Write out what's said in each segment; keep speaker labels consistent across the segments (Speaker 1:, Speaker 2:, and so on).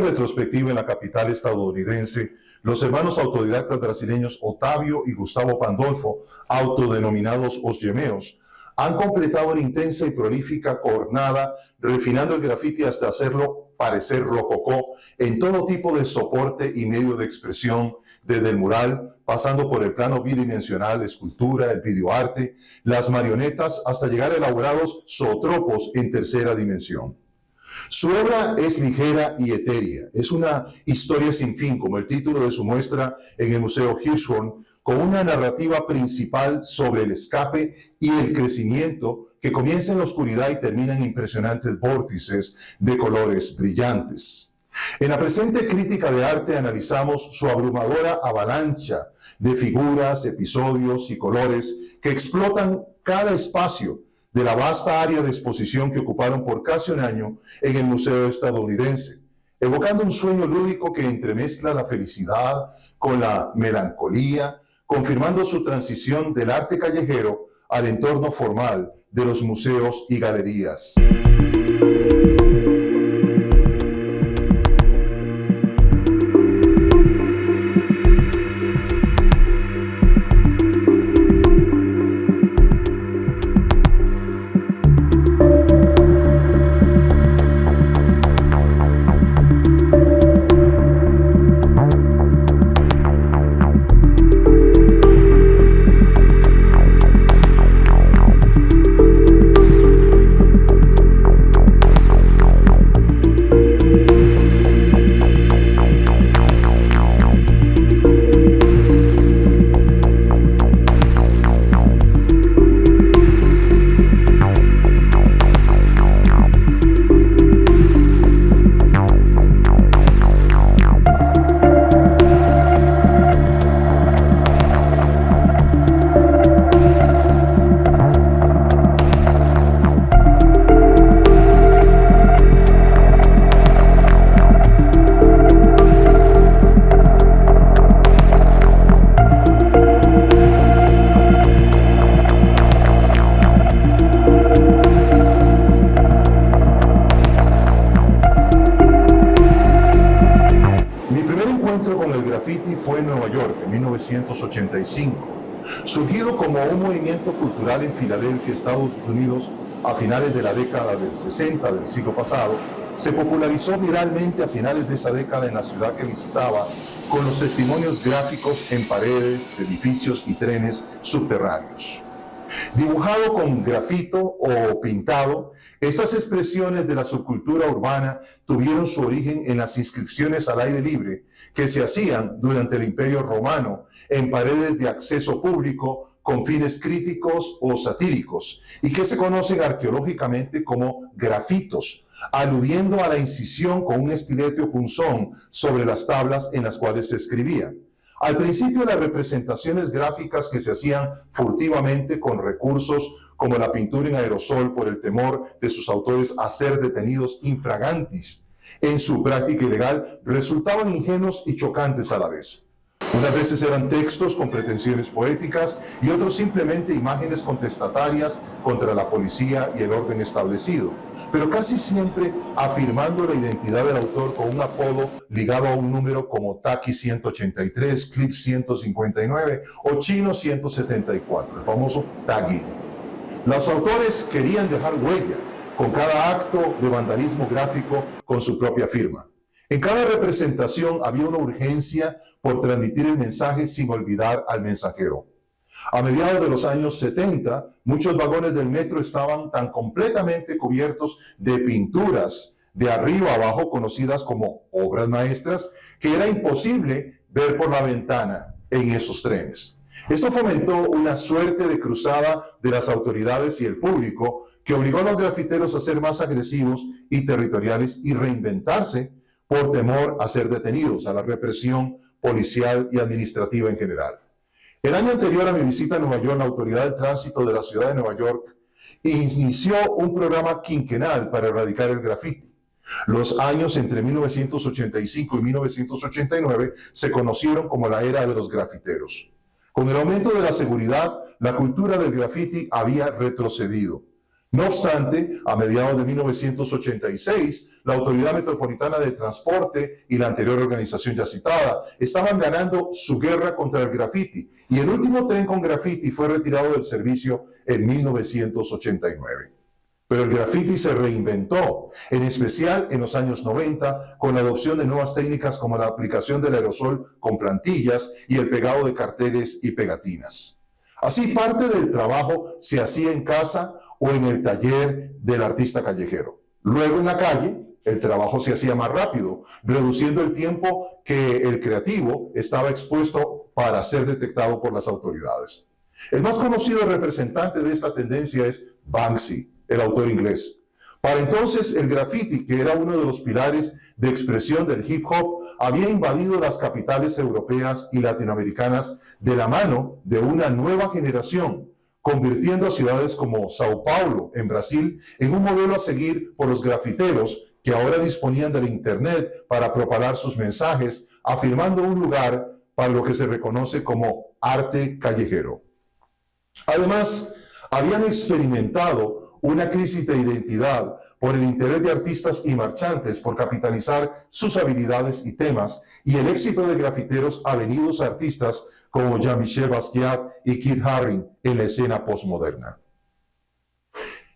Speaker 1: retrospectiva en la capital estadounidense, los hermanos autodidactas brasileños Otávio y Gustavo Pandolfo, autodenominados Os Gemeos, han completado una intensa y prolífica jornada refinando el grafiti hasta hacerlo parecer rococó en todo tipo de soporte y medio de expresión, desde el mural, pasando por el plano bidimensional, la escultura, el videoarte, las marionetas, hasta llegar a elaborados zootropos en tercera dimensión. Su obra es ligera y etérea, es una historia sin fin, como el título de su muestra en el Museo Hirshhorn, con una narrativa principal sobre el escape y el crecimiento que comienza en la oscuridad y termina en impresionantes vórtices de colores brillantes. En la presente crítica de arte analizamos su abrumadora avalancha de figuras, episodios y colores que explotan cada espacio de la vasta área de exposición que ocuparon por casi un año en el Museo estadounidense, evocando un sueño lúdico que entremezcla la felicidad con la melancolía, confirmando su transición del arte callejero al entorno formal de los museos y galerías. Fue en Nueva York en 1985, surgido como un movimiento cultural en Filadelfia, Estados Unidos, a finales de la década del 60 del siglo pasado. Se popularizó viralmente a finales de esa década en la ciudad que visitaba, con los testimonios gráficos en paredes de edificios y trenes subterráneos. Dibujado con grafito o pintado, estas expresiones de la subcultura urbana tuvieron su origen en las inscripciones al aire libre que se hacían durante el Imperio Romano en paredes de acceso público con fines críticos o satíricos y que se conocen arqueológicamente como grafitos, aludiendo a la incisión con un estilete o punzón sobre las tablas en las cuales se escribía. Al principio, las representaciones gráficas que se hacían furtivamente con recursos como la pintura en aerosol por el temor de sus autores a ser detenidos infragantis en su práctica ilegal resultaban ingenuos y chocantes a la vez. Unas veces eran textos con pretensiones poéticas y otros simplemente imágenes contestatarias contra la policía y el orden establecido, pero casi siempre afirmando la identidad del autor con un apodo ligado a un número como Taki 183, Clip 159 o Chino 174, el famoso tagging. Los autores querían dejar huella con cada acto de vandalismo gráfico con su propia firma. En cada representación había una urgencia por transmitir el mensaje sin olvidar al mensajero. A mediados de los años 70, muchos vagones del metro estaban tan completamente cubiertos de pinturas de arriba a abajo conocidas como obras maestras que era imposible ver por la ventana en esos trenes. Esto fomentó una suerte de cruzada de las autoridades y el público que obligó a los grafiteros a ser más agresivos y territoriales y reinventarse por temor a ser detenidos, a la represión policial y administrativa en general. El año anterior a mi visita a Nueva York, la Autoridad del Tránsito de la ciudad de Nueva York inició un programa quinquenal para erradicar el grafiti. Los años entre 1985 y 1989 se conocieron como la era de los grafiteros. Con el aumento de la seguridad, la cultura del grafiti había retrocedido. No obstante, a mediados de 1986, la Autoridad Metropolitana de Transporte y la anterior organización ya citada estaban ganando su guerra contra el graffiti, y el último tren con graffiti fue retirado del servicio en 1989. Pero el graffiti se reinventó, en especial en los años 90, con la adopción de nuevas técnicas como la aplicación del aerosol con plantillas y el pegado de carteles y pegatinas. Así, parte del trabajo se hacía en casa o en el taller del artista callejero. Luego, en la calle, el trabajo se hacía más rápido, reduciendo el tiempo que el creativo estaba expuesto para ser detectado por las autoridades. El más conocido representante de esta tendencia es Banksy, el autor inglés. Para entonces, el graffiti, que era uno de los pilares de expresión del hip hop, había invadido las capitales europeas y latinoamericanas de la mano de una nueva generación, convirtiendo a ciudades como Sao Paulo, en Brasil, en un modelo a seguir por los grafiteros que ahora disponían del Internet para propagar sus mensajes, afirmando un lugar para lo que se reconoce como arte callejero. Además, habían experimentado una crisis de identidad por el interés de artistas y marchantes por capitalizar sus habilidades y temas, y el éxito de grafiteros avenidos artistas como Jean-Michel Basquiat y Keith Haring en la escena postmoderna.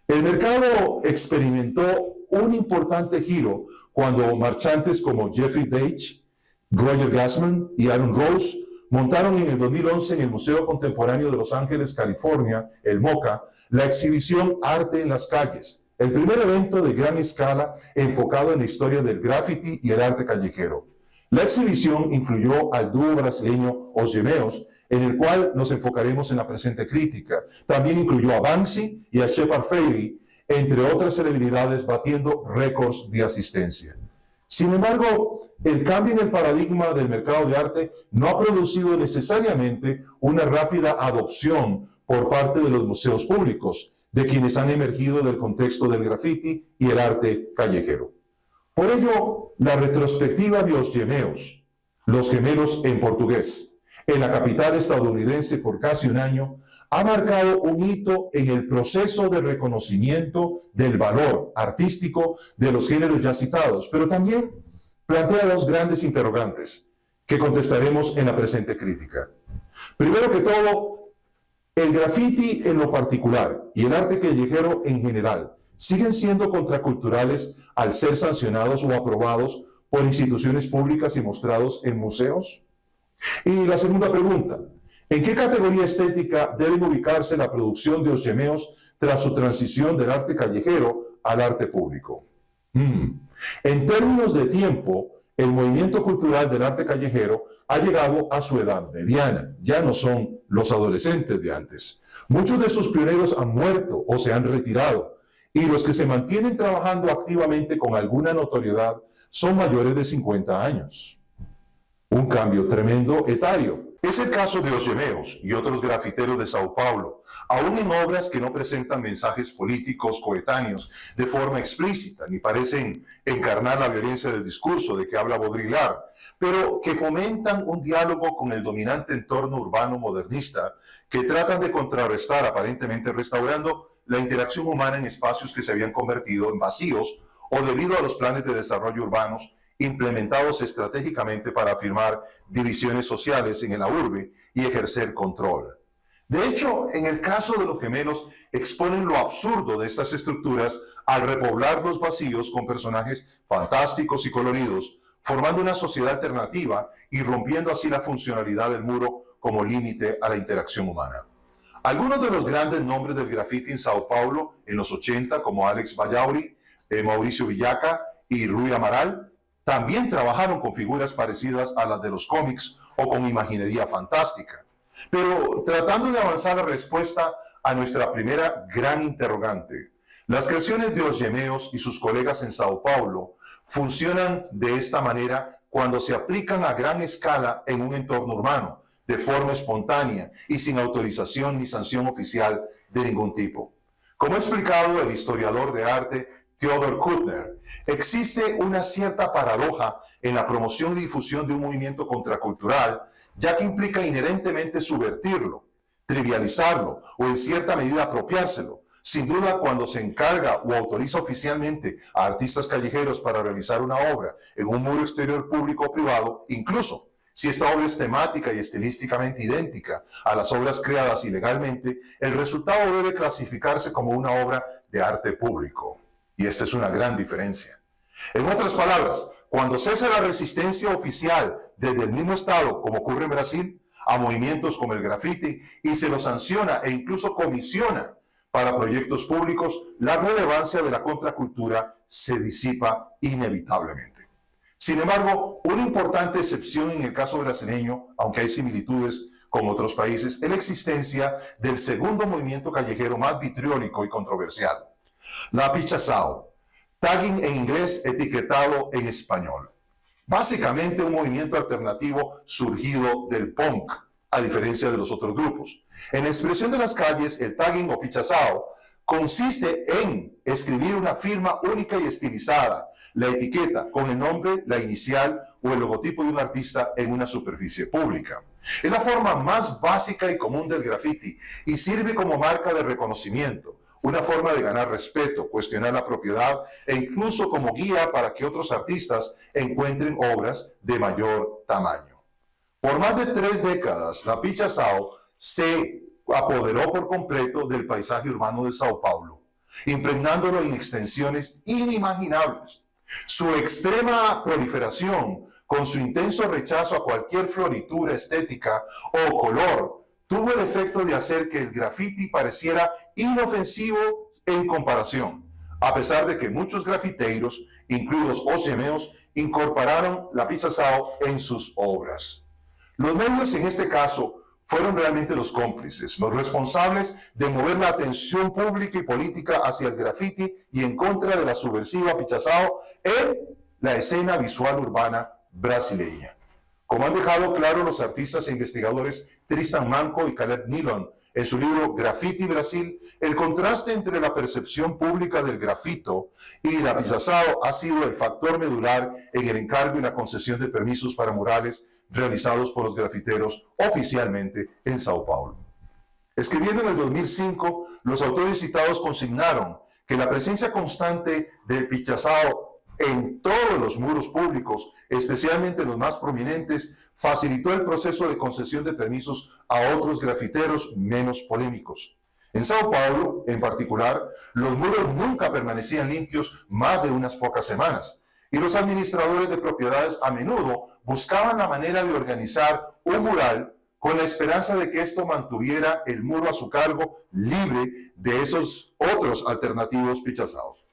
Speaker 1: El mercado experimentó un importante giro cuando marchantes como Jeffrey Deitch, Roger Gassman y Aaron Rose montaron en el 2011 en el Museo Contemporáneo de Los Ángeles, California, el MoCA, la exhibición Arte en las Calles, el primer evento de gran escala enfocado en la historia del graffiti y el arte callejero. La exhibición incluyó al dúo brasileño Os Gemeos, en el cual nos enfocaremos en la presente crítica. También incluyó a Banksy y a Shepard Fairey, entre otras celebridades batiendo récords de asistencia. Sin embargo, el cambio en el paradigma del mercado de arte no ha producido necesariamente una rápida adopción por parte de los museos públicos, de quienes han emergido del contexto del graffiti y el arte callejero. Por ello, la retrospectiva de Os Gemeos, Los Gemelos en portugués, en la capital estadounidense por casi un año, ha marcado un hito en el proceso de reconocimiento del valor artístico de los géneros ya citados, pero también plantea dos grandes interrogantes que contestaremos en la presente crítica. Primero que todo, el graffiti en lo particular y el arte callejero en general siguen siendo contraculturales al ser sancionados o aprobados por instituciones públicas y mostrados en museos. Y la segunda pregunta, ¿en qué categoría estética deben ubicarse la producción de Os Gemeos tras su transición del arte callejero al arte público? En términos de tiempo, el movimiento cultural del arte callejero ha llegado a su edad mediana. Ya no son los adolescentes de antes. Muchos de sus pioneros han muerto o se han retirado, y los que se mantienen trabajando activamente con alguna notoriedad son mayores de 50 años. Un cambio tremendo etario. Es el caso de Os Gemeos y otros grafiteros de Sao Paulo, aún en obras que no presentan mensajes políticos coetáneos de forma explícita, ni parecen encarnar la violencia del discurso de que habla Baudrillard, pero que fomentan un diálogo con el dominante entorno urbano modernista, que tratan de contrarrestar, aparentemente restaurando la interacción humana en espacios que se habían convertido en vacíos o debido a los planes de desarrollo urbanos implementados estratégicamente para afirmar divisiones sociales en la urbe y ejercer control. De hecho, en el caso de los gemelos, exponen lo absurdo de estas estructuras al repoblar los vacíos con personajes fantásticos y coloridos, formando una sociedad alternativa y rompiendo así la funcionalidad del muro como límite a la interacción humana. Algunos de los grandes nombres del graffiti en Sao Paulo en los 80, como Alex Bayauri, Mauricio Villaca y Rui Amaral, también trabajaron con figuras parecidas a las de los cómics o con imaginería fantástica. Pero tratando de avanzar la respuesta a nuestra primera gran interrogante, las creaciones de Os Gemeos y sus colegas en Sao Paulo funcionan de esta manera cuando se aplican a gran escala en un entorno urbano, de forma espontánea y sin autorización ni sanción oficial de ningún tipo. Como ha explicado el historiador de arte Theodor Kuttner, existe una cierta paradoja en la promoción y difusión de un movimiento contracultural, ya que implica inherentemente subvertirlo, trivializarlo o en cierta medida apropiárselo, Sin duda, cuando se encarga o autoriza oficialmente a artistas callejeros para realizar una obra en un muro exterior público o privado, incluso si esta obra es temática y estilísticamente idéntica a las obras creadas ilegalmente, el resultado debe clasificarse como una obra de arte público. Y esta es una gran diferencia. En otras palabras, cuando cesa la resistencia oficial desde el mismo Estado, como ocurre en Brasil, a movimientos como el graffiti y se lo sanciona e incluso comisiona para proyectos públicos, la relevancia de la contracultura se disipa inevitablemente. Sin embargo, una importante excepción en el caso brasileño, aunque hay similitudes con otros países, es la existencia del segundo movimiento callejero más vitriólico y controversial, la pichação, tagging en inglés, etiquetado en español. Básicamente un movimiento alternativo surgido del punk, a diferencia de los otros grupos. En la expresión de las calles, el tagging o pichação consiste en escribir una firma única y estilizada, la etiqueta con el nombre, la inicial o el logotipo de un artista en una superficie pública. Es la forma más básica y común del graffiti y sirve como marca de reconocimiento, una forma de ganar respeto, cuestionar la propiedad e incluso como guía para que otros artistas encuentren obras de mayor tamaño. Por más de 3 décadas, la pichação se apoderó por completo del paisaje urbano de Sao Paulo, impregnándolo en extensiones inimaginables. Su extrema proliferación, con su intenso rechazo a cualquier floritura estética o color, tuvo el efecto de hacer que el graffiti pareciera inofensivo en comparación, a pesar de que muchos grafiteiros, incluidos os gemeos, incorporaron la pichação en sus obras. Los medios en este caso fueron realmente los cómplices, los responsables de mover la atención pública y política hacia el graffiti y en contra de la subversiva pichação en la escena visual urbana brasileña. Como han dejado claro los artistas e investigadores Tristan Manco y Caleb Nilon en su libro Graffiti Brasil, el contraste entre la percepción pública del grafito y la pichação ha sido el factor medular en el encargo y la concesión de permisos para murales realizados por los grafiteros oficialmente en Sao Paulo. Escribiendo en el 2005, los autores citados consignaron que la presencia constante de pichação en todos los muros públicos, especialmente los más prominentes, facilitó el proceso de concesión de permisos a otros grafiteros menos polémicos. En Sao Paulo, en particular, los muros nunca permanecían limpios más de unas pocas semanas, y los administradores de propiedades a menudo buscaban la manera de organizar un mural con la esperanza de que esto mantuviera el muro a su cargo libre de esos otros alternativos pichaçaos.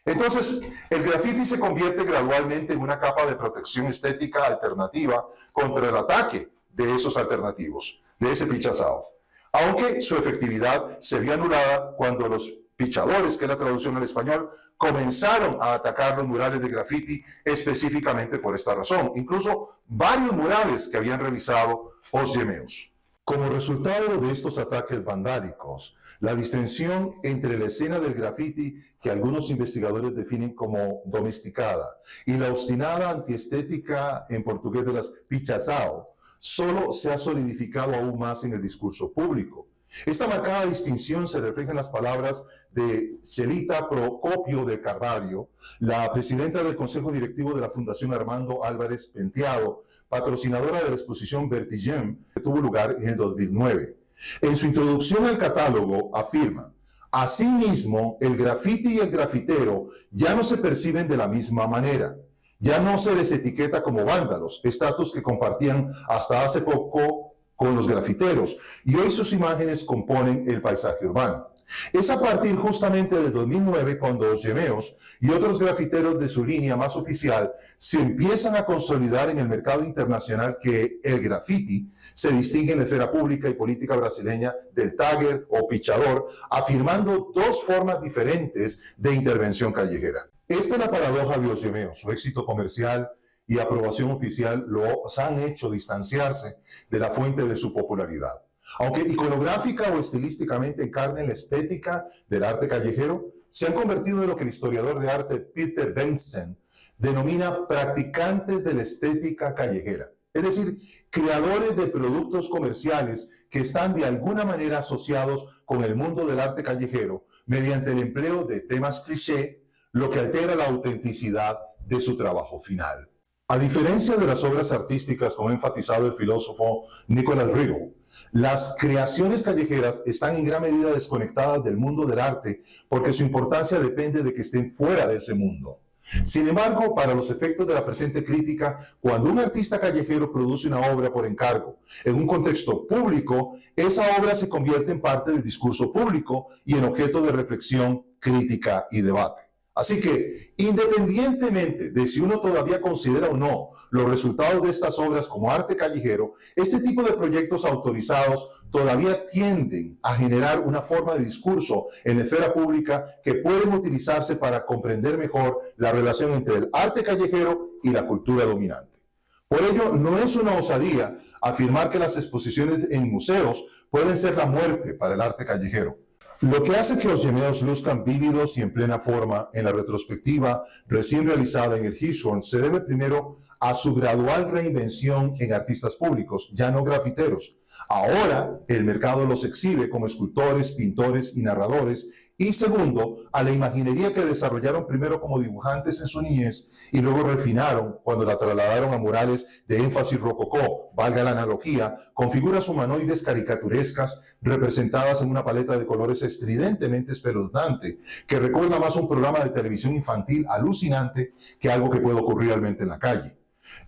Speaker 1: Entonces, el graffiti se convierte gradualmente en una capa de protección estética alternativa contra el ataque de esos alternativos, de ese pichação, aunque su efectividad se vio anulada cuando los pichadores, que es la traducción al español, comenzaron a atacar los murales de graffiti específicamente por esta razón, incluso varios murales que habían realizado os gemeos. Como resultado de estos ataques vandálicos, la distensión entre la escena del graffiti, que algunos investigadores definen como domesticada, y la obstinada antiestética en portugués de las pichação, solo se ha solidificado aún más en el discurso público. Esta marcada distinción se refleja en las palabras de Celita Procopio de Carvalho, la presidenta del Consejo Directivo de la Fundación Armando Álvarez Penteado, patrocinadora de la exposición Vertigem, que tuvo lugar en el 2009. En su introducción al catálogo afirma: asimismo, el graffiti y el grafitero ya no se perciben de la misma manera. Ya no se les etiqueta como vándalos, estatus que compartían hasta hace poco con los grafiteros, y hoy sus imágenes componen el paisaje urbano. Es a partir justamente de 2009 cuando los gemeos y otros grafiteros de su línea más oficial se empiezan a consolidar en el mercado internacional que el graffiti se distingue en la esfera pública y política brasileña del tagger o pichador, afirmando dos formas diferentes de intervención callejera. Esta es la paradoja de los gemeos, su éxito comercial y aprobación oficial los han hecho distanciarse de la fuente de su popularidad. Aunque iconográfica o estilísticamente encarnen la estética del arte callejero, se han convertido en lo que el historiador de arte Peter Bengtsen denomina practicantes de la estética callejera. es decir, creadores de productos comerciales que están de alguna manera asociados con el mundo del arte callejero mediante el empleo de temas cliché, lo que altera la autenticidad de su trabajo final. A diferencia de las obras artísticas, como ha enfatizado el filósofo Nicholas Riegel, las creaciones callejeras están en gran medida desconectadas del mundo del arte porque su importancia depende de que estén fuera de ese mundo. Sin embargo, para los efectos de la presente crítica, cuando un artista callejero produce una obra por encargo en un contexto público, esa obra se convierte en parte del discurso público y en objeto de reflexión, crítica y debate. Así que, independientemente de si uno todavía considera o no los resultados de estas obras como arte callejero, este tipo de proyectos autorizados todavía tienden a generar una forma de discurso en la esfera pública que pueden utilizarse para comprender mejor la relación entre el arte callejero y la cultura dominante. Por ello, no es una osadía afirmar que las exposiciones en museos pueden ser la muerte para el arte callejero. Lo que hace que los llameos luzcan vívidos y en plena forma en la retrospectiva recién realizada en el Hirshhorn se debe primero a su gradual reinvención en artistas públicos, ya no grafiteros. Ahora el mercado los exhibe como escultores, pintores y narradores. Y segundo, a la imaginería que desarrollaron primero como dibujantes en su niñez y luego refinaron cuando la trasladaron a murales de énfasis rococó, valga la analogía, con figuras humanoides caricaturescas representadas en una paleta de colores estridentemente espeluznante, que recuerda más a un programa de televisión infantil alucinante que algo que puede ocurrir realmente en la calle.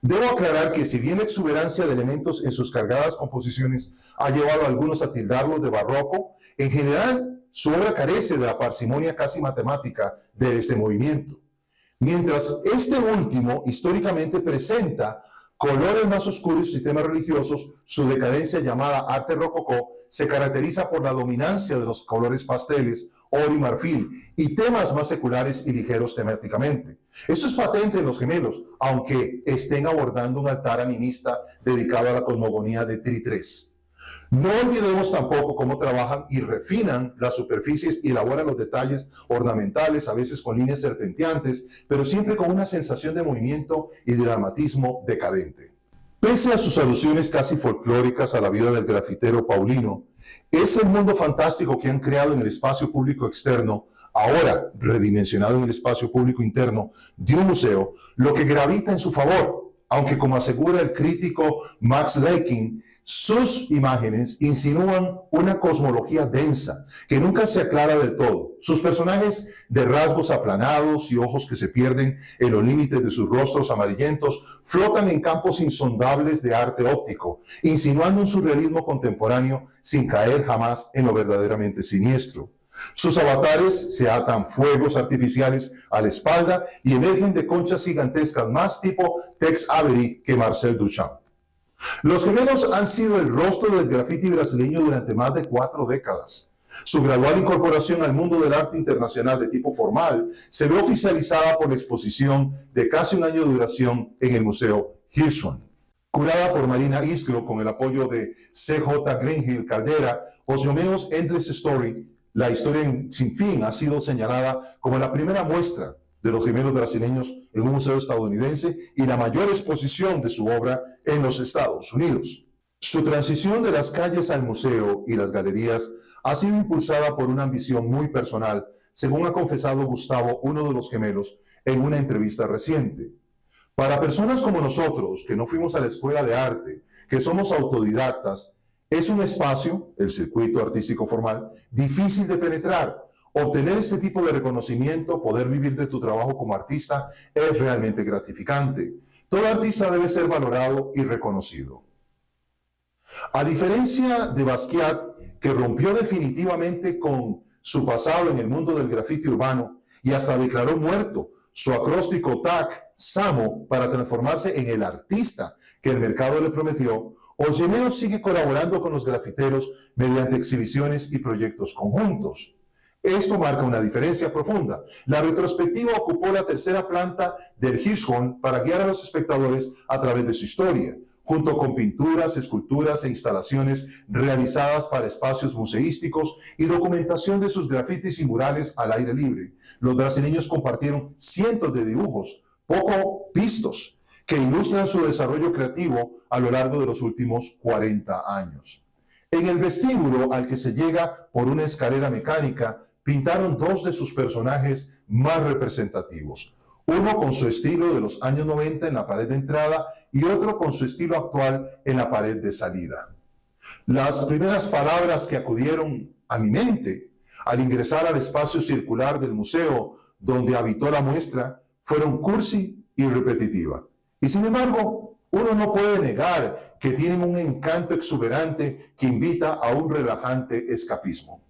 Speaker 1: Debo aclarar que si bien la exuberancia de elementos en sus cargadas composiciones ha llevado a algunos a tildarlos de barroco, en general su obra carece de la parsimonia casi matemática de ese movimiento. Mientras este último históricamente presenta colores más oscuros y temas religiosos, su decadencia llamada arte rococó se caracteriza por la dominancia de los colores pasteles, oro y marfil, y temas más seculares y ligeros temáticamente. Esto es patente en los gemelos, aunque estén abordando un altar animista dedicado a la cosmogonía de Tri-3. No olvidemos tampoco cómo trabajan y refinan las superficies y elaboran los detalles ornamentales, a veces con líneas serpenteantes, pero siempre con una sensación de movimiento y dramatismo decadente. Pese a sus alusiones casi folclóricas a la vida del grafitero paulino, es el mundo fantástico que han creado en el espacio público externo, ahora redimensionado en el espacio público interno de un museo, lo que gravita en su favor, aunque como asegura el crítico Max Leiking, sus imágenes insinúan una cosmología densa que nunca se aclara del todo. Sus personajes de rasgos aplanados y ojos que se pierden en los límites de sus rostros amarillentos flotan en campos insondables de arte óptico, insinuando un surrealismo contemporáneo sin caer jamás en lo verdaderamente siniestro. Sus avatares se atan fuegos artificiales a la espalda y emergen de conchas gigantescas más tipo Tex Avery que Marcel Duchamp. Los gemelos han sido el rostro del graffiti brasileño durante más de 4 décadas. Su gradual incorporación al mundo del arte internacional de tipo formal se ve oficializada por la exposición de casi un año de duración en el Museo Hirshhorn. Curada por Marina Isgro con el apoyo de C.J. Greenhill Caldera, Os Gemeos Endless Story, la historia sin fin, ha sido señalada como la primera muestra de los gemelos brasileños en un museo estadounidense y la mayor exposición de su obra en los Estados Unidos. Su transición de las calles al museo y las galerías ha sido impulsada por una ambición muy personal, según ha confesado Gustavo, uno de los gemelos, en una entrevista reciente. Para personas como nosotros, que no fuimos a la escuela de arte, que somos autodidactas, es un espacio, el circuito artístico formal, difícil de penetrar. Obtener este tipo de reconocimiento, poder vivir de tu trabajo como artista, es realmente gratificante. Todo artista debe ser valorado y reconocido. A diferencia de Basquiat, que rompió definitivamente con su pasado en el mundo del grafiti urbano y hasta declaró muerto su acróstico tag Samo para transformarse en el artista que el mercado le prometió, Os Gemeos sigue colaborando con los grafiteros mediante exhibiciones y proyectos conjuntos. Esto marca una diferencia profunda. La retrospectiva ocupó la tercera planta del Hirshhorn para guiar a los espectadores a través de su historia, junto con pinturas, esculturas e instalaciones realizadas para espacios museísticos y documentación de sus grafitis y murales al aire libre. Los brasileños compartieron cientos de dibujos, poco vistos, que ilustran su desarrollo creativo a lo largo de los últimos 40 años. En el vestíbulo al que se llega por una escalera mecánica, pintaron dos de sus personajes más representativos. Uno con su estilo de los años 90 en la pared de entrada y otro con su estilo actual en la pared de salida. Las primeras palabras que acudieron a mi mente al ingresar al espacio circular del museo donde habitó la muestra fueron cursi y repetitiva. Y sin embargo, uno no puede negar que tienen un encanto exuberante que invita a un relajante escapismo.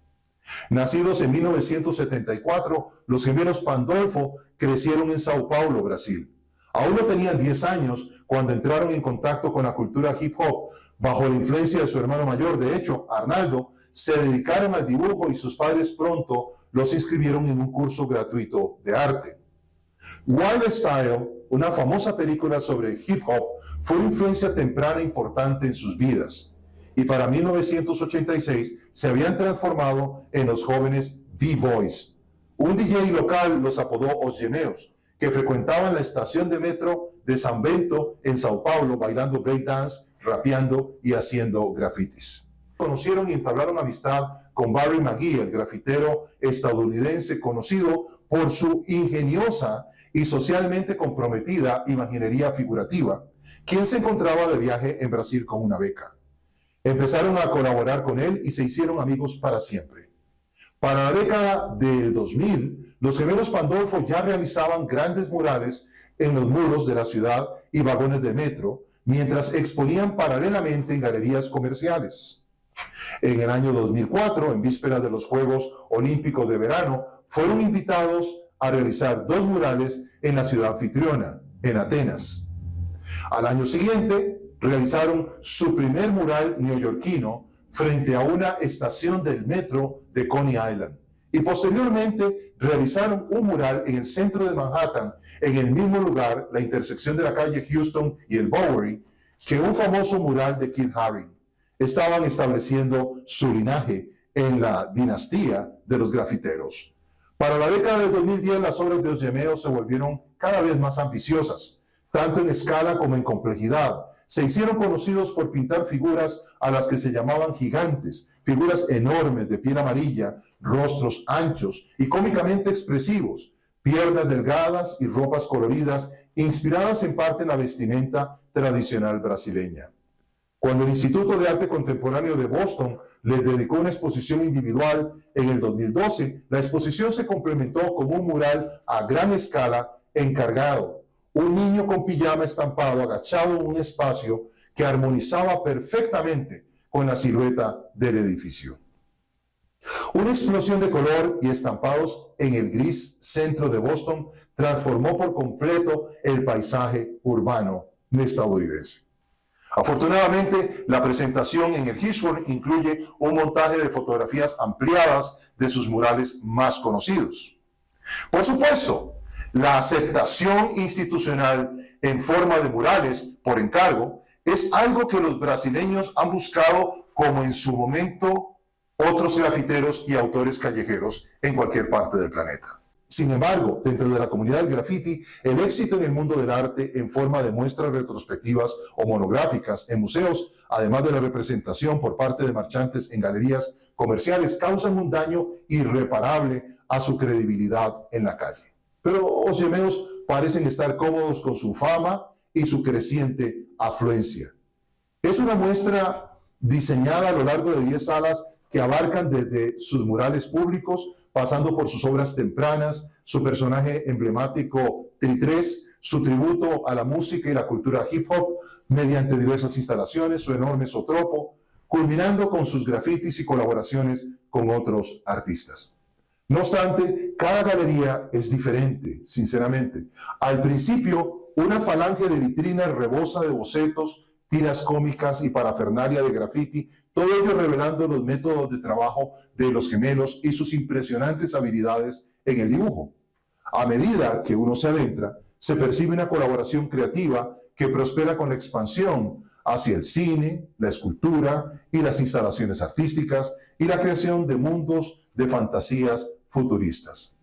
Speaker 1: Nacidos en 1974, los gemelos Pandolfo crecieron en Sao Paulo, Brasil. Aún no tenían 10 años cuando entraron en contacto con la cultura hip hop. Bajo la influencia de su hermano mayor, de hecho, Arnaldo, se dedicaron al dibujo y sus padres pronto los inscribieron en un curso gratuito de arte. Wild Style, una famosa película sobre hip hop, fue una influencia temprana importante en sus vidas. Y para 1986 se habían transformado en los jóvenes B-Boys. Un DJ local los apodó Os Gemeos, que frecuentaban la estación de metro de San Bento en Sao Paulo, bailando breakdance, rapeando y haciendo grafitis. Conocieron y entablaron amistad con Barry McGee, el grafitero estadounidense conocido por su ingeniosa y socialmente comprometida imaginería figurativa, quien se encontraba de viaje en Brasil con una beca. Empezaron a colaborar con él y se hicieron amigos para siempre. Para la década del 2000, los gemelos Pandolfo ya realizaban grandes murales en los muros de la ciudad y vagones de metro, mientras exponían paralelamente en galerías comerciales. En el año 2004, en vísperas de los Juegos Olímpicos de Verano, fueron invitados a realizar 2 murales en la ciudad anfitriona, en Atenas. Al año siguiente, realizaron su primer mural neoyorquino frente a una estación del metro de Coney Island. Y posteriormente realizaron un mural en el centro de Manhattan, en el mismo lugar, la intersección de la calle Houston y el Bowery, que un famoso mural de Keith Haring. Estaban estableciendo su linaje en la dinastía de los grafiteros. Para la década del 2010, las obras de Os Gemeos se volvieron cada vez más ambiciosas, tanto en escala como en complejidad. Se hicieron conocidos por pintar figuras a las que se llamaban gigantes, figuras enormes de piel amarilla, rostros anchos y cómicamente expresivos, piernas delgadas y ropas coloridas, inspiradas en parte en la vestimenta tradicional brasileña. Cuando el Instituto de Arte Contemporáneo de Boston les dedicó una exposición individual en el 2012, la exposición se complementó con un mural a gran escala encargado. Un niño con pijama estampado agachado en un espacio que armonizaba perfectamente con la silueta del edificio. Una explosión de color y estampados en el gris centro de Boston transformó por completo el paisaje urbano estadounidense. Afortunadamente, la presentación en el Hirshhorn incluye un montaje de fotografías ampliadas de sus murales más conocidos. Por supuesto, la aceptación institucional en forma de murales por encargo es algo que los brasileños han buscado como en su momento otros grafiteros y autores callejeros en cualquier parte del planeta. Sin embargo, dentro de la comunidad del graffiti, el éxito en el mundo del arte en forma de muestras retrospectivas o monográficas en museos, además de la representación por parte de marchantes en galerías comerciales, causan un daño irreparable a su credibilidad en la calle. Pero Os Gemeos parecen estar cómodos con su fama y su creciente afluencia. Es una muestra diseñada a lo largo de 10 salas que abarcan desde sus murales públicos, pasando por sus obras tempranas, su personaje emblemático Tri-3, su tributo a la música y la cultura hip hop, mediante diversas instalaciones, su enorme zotropo, culminando con sus grafitis y colaboraciones con otros artistas. No obstante, cada galería es diferente, sinceramente. Al principio, una falange de vitrinas rebosa de bocetos, tiras cómicas y parafernalia de graffiti, todo ello revelando los métodos de trabajo de los gemelos y sus impresionantes habilidades en el dibujo. A medida que uno se adentra, se percibe una colaboración creativa que prospera con la expansión hacia el cine, la escultura y las instalaciones artísticas y la creación de mundos de fantasías futuristas.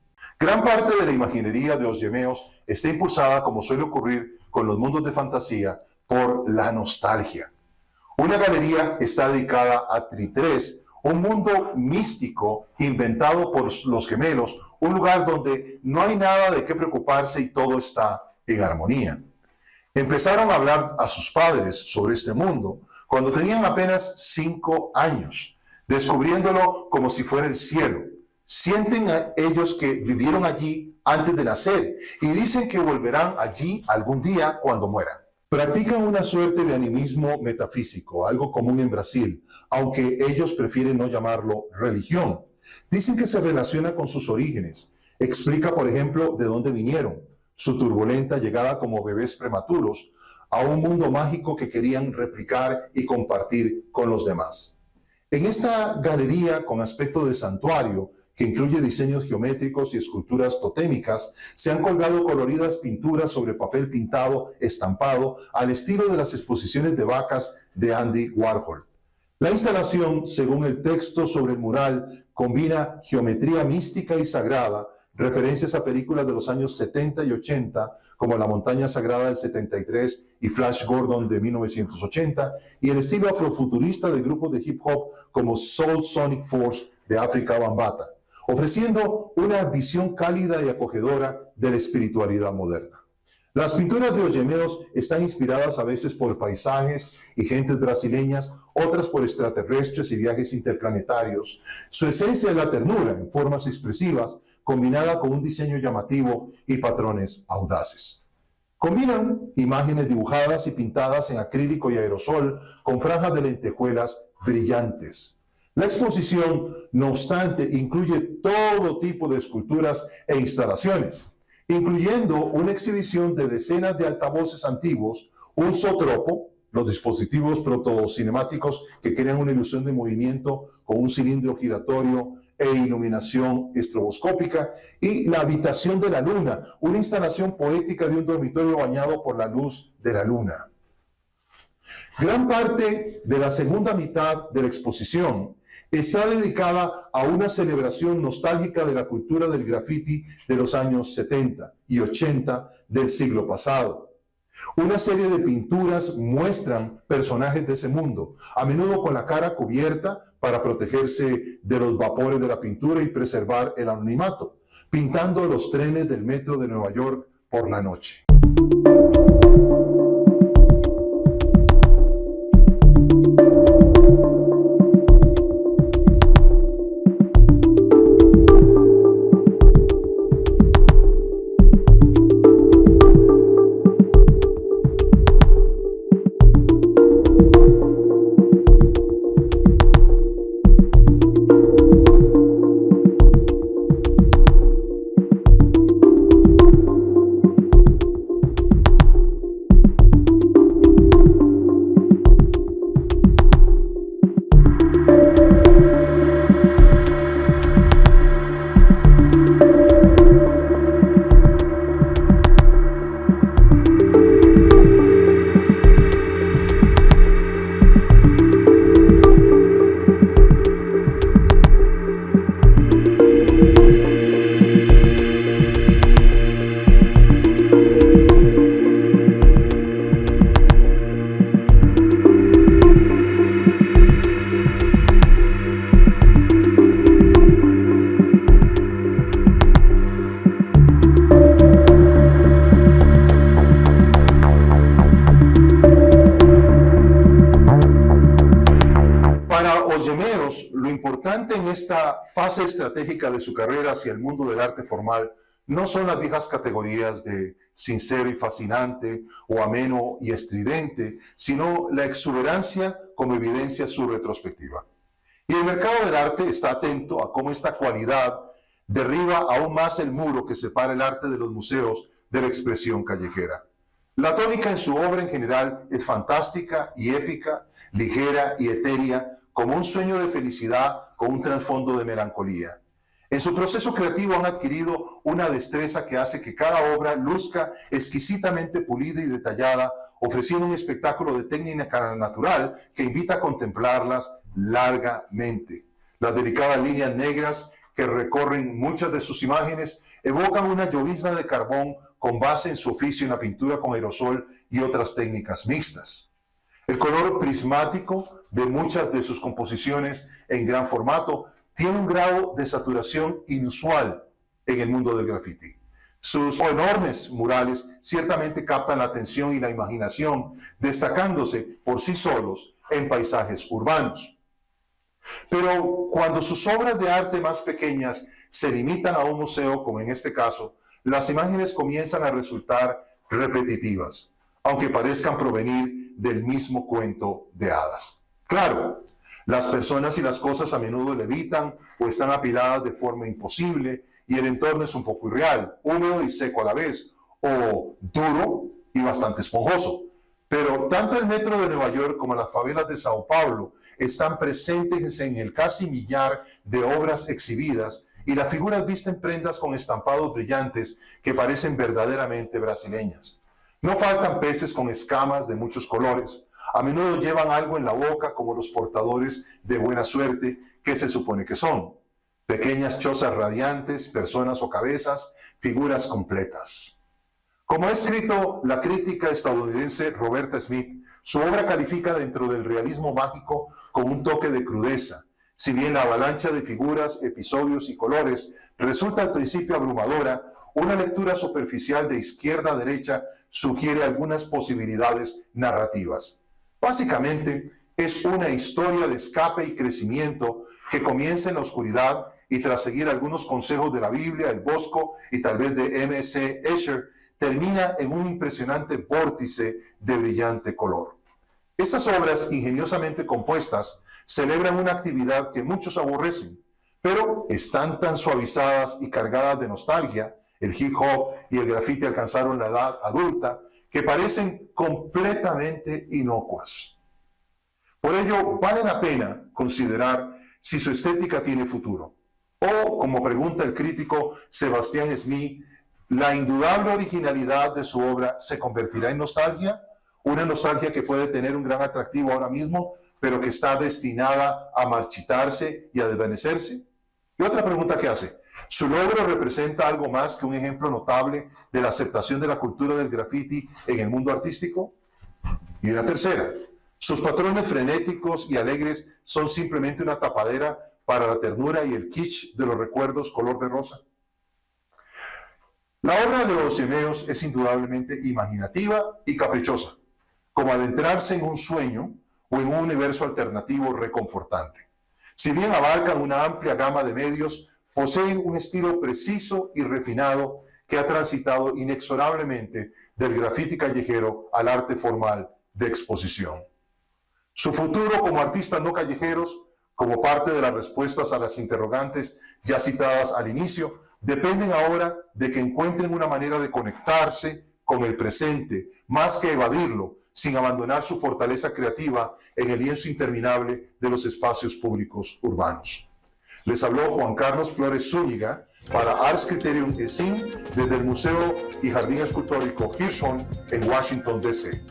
Speaker 1: Gran parte de la imaginería de Os Gemeos está impulsada, como suele ocurrir con los mundos de fantasía, por la nostalgia. Una galería está dedicada a Tri-3, un mundo místico inventado por los gemelos, un lugar donde no hay nada de qué preocuparse y todo está en armonía. Empezaron a hablar a sus padres sobre este mundo cuando tenían apenas 5 años, descubriéndolo como si fuera el cielo. Sienten a ellos que vivieron allí antes de nacer y dicen que volverán allí algún día cuando mueran. Practican una suerte de animismo metafísico, algo común en Brasil, aunque ellos prefieren no llamarlo religión. Dicen que se relaciona con sus orígenes. Explica, por ejemplo, de dónde vinieron, su turbulenta llegada como bebés prematuros a un mundo mágico que querían replicar y compartir con los demás. En esta galería con aspecto de santuario, que incluye diseños geométricos y esculturas totémicas, se han colgado coloridas pinturas sobre papel pintado, estampado, al estilo de las exposiciones de vacas de Andy Warhol. La instalación, según el texto sobre el mural, combina geometría mística y sagrada, referencias a películas de los años 70 y 80, como La Montaña Sagrada del 73 y Flash Gordon de 1980, y el estilo afrofuturista de grupos de hip hop como Soul Sonic Force de África Bambata, ofreciendo una visión cálida y acogedora de la espiritualidad moderna. Las pinturas de Os Gemeos están inspiradas a veces por paisajes y gentes brasileñas, otras por extraterrestres y viajes interplanetarios. Su esencia es la ternura en formas expresivas, combinada con un diseño llamativo y patrones audaces. Combinan imágenes dibujadas y pintadas en acrílico y aerosol con franjas de lentejuelas brillantes. La exposición, no obstante, incluye todo tipo de esculturas e instalaciones, incluyendo una exhibición de decenas de altavoces antiguos, un zootropo, los dispositivos protocinemáticos que crean una ilusión de movimiento con un cilindro giratorio e iluminación estroboscópica, y la habitación de la luna, una instalación poética de un dormitorio bañado por la luz de la luna. Gran parte de la segunda mitad de la exposición está dedicada a una celebración nostálgica de la cultura del graffiti de los años 70 y 80 del siglo pasado. Una serie de pinturas muestran personajes de ese mundo, a menudo con la cara cubierta para protegerse de los vapores de la pintura y preservar el anonimato, pintando los trenes del metro de Nueva York por la noche. Lo importante en esta fase estratégica de su carrera hacia el mundo del arte formal no son las viejas categorías de sincero y fascinante o ameno y estridente, sino la exuberancia como evidencia su retrospectiva. Y el mercado del arte está atento a cómo esta cualidad derriba aún más el muro que separa el arte de los museos de la expresión callejera. La tónica en su obra en general es fantástica y épica, ligera y etérea, como un sueño de felicidad con un trasfondo de melancolía. En su proceso creativo han adquirido una destreza que hace que cada obra luzca exquisitamente pulida y detallada, ofreciendo un espectáculo de técnica natural que invita a contemplarlas largamente. Las delicadas líneas negras que recorren muchas de sus imágenes evocan una llovizna de carbón con base en su oficio en la pintura con aerosol y otras técnicas mixtas. El color prismático de muchas de sus composiciones en gran formato tiene un grado de saturación inusual en el mundo del graffiti. Sus enormes murales ciertamente captan la atención y la imaginación, destacándose por sí solos en paisajes urbanos. Pero cuando sus obras de arte más pequeñas se limitan a un museo, como en este caso, las imágenes comienzan a resultar repetitivas, aunque parezcan provenir del mismo cuento de hadas. Claro, las personas y las cosas a menudo levitan o están apiladas de forma imposible y el entorno es un poco irreal, húmedo y seco a la vez, o duro y bastante esponjoso. Pero tanto el metro de Nueva York como las favelas de Sao Paulo están presentes en el casi millar de obras exhibidas y las figuras visten prendas con estampados brillantes que parecen verdaderamente brasileñas. No faltan peces con escamas de muchos colores. A menudo llevan algo en la boca como los portadores de buena suerte que se supone que son. Pequeñas chozas radiantes, personas o cabezas, figuras completas. Como ha escrito la crítica estadounidense Roberta Smith, su obra califica dentro del realismo mágico con un toque de crudeza. Si bien la avalancha de figuras, episodios y colores resulta al principio abrumadora, una lectura superficial de izquierda a derecha sugiere algunas posibilidades narrativas. Básicamente, es una historia de escape y crecimiento que comienza en la oscuridad y tras seguir algunos consejos de la Biblia, el Bosco y tal vez de M.C. Escher, termina en un impresionante vórtice de brillante color. Estas obras ingeniosamente compuestas celebran una actividad que muchos aborrecen, pero están tan suavizadas y cargadas de nostalgia, el hip hop y el graffiti alcanzaron la edad adulta, que parecen completamente inocuas. Por ello, vale la pena considerar si su estética tiene futuro. O, como pregunta el crítico Sebastián Smith, ¿la indudable originalidad de su obra se convertirá en nostalgia? Una nostalgia que puede tener un gran atractivo ahora mismo, pero que está destinada a marchitarse y a desvanecerse. Y otra pregunta que hace, ¿su logro representa algo más que un ejemplo notable de la aceptación de la cultura del graffiti en el mundo artístico? Y una tercera, ¿sus patrones frenéticos y alegres son simplemente una tapadera para la ternura y el kitsch de los recuerdos color de rosa? La obra de los Yemeos es indudablemente imaginativa y caprichosa, como adentrarse en un sueño o en un universo alternativo reconfortante. Si bien abarcan una amplia gama de medios, poseen un estilo preciso y refinado que ha transitado inexorablemente del graffiti callejero al arte formal de exposición. Su futuro como artistas no callejeros, como parte de las respuestas a las interrogantes ya citadas al inicio, dependen ahora de que encuentren una manera de conectarse con el presente, más que evadirlo, sin abandonar su fortaleza creativa en el lienzo interminable de los espacios públicos urbanos. Les habló Juan Carlos Flores Zúñiga para Ars Criterium ESIN desde el Museo y Jardín Escultórico Hirshhorn en Washington, D.C.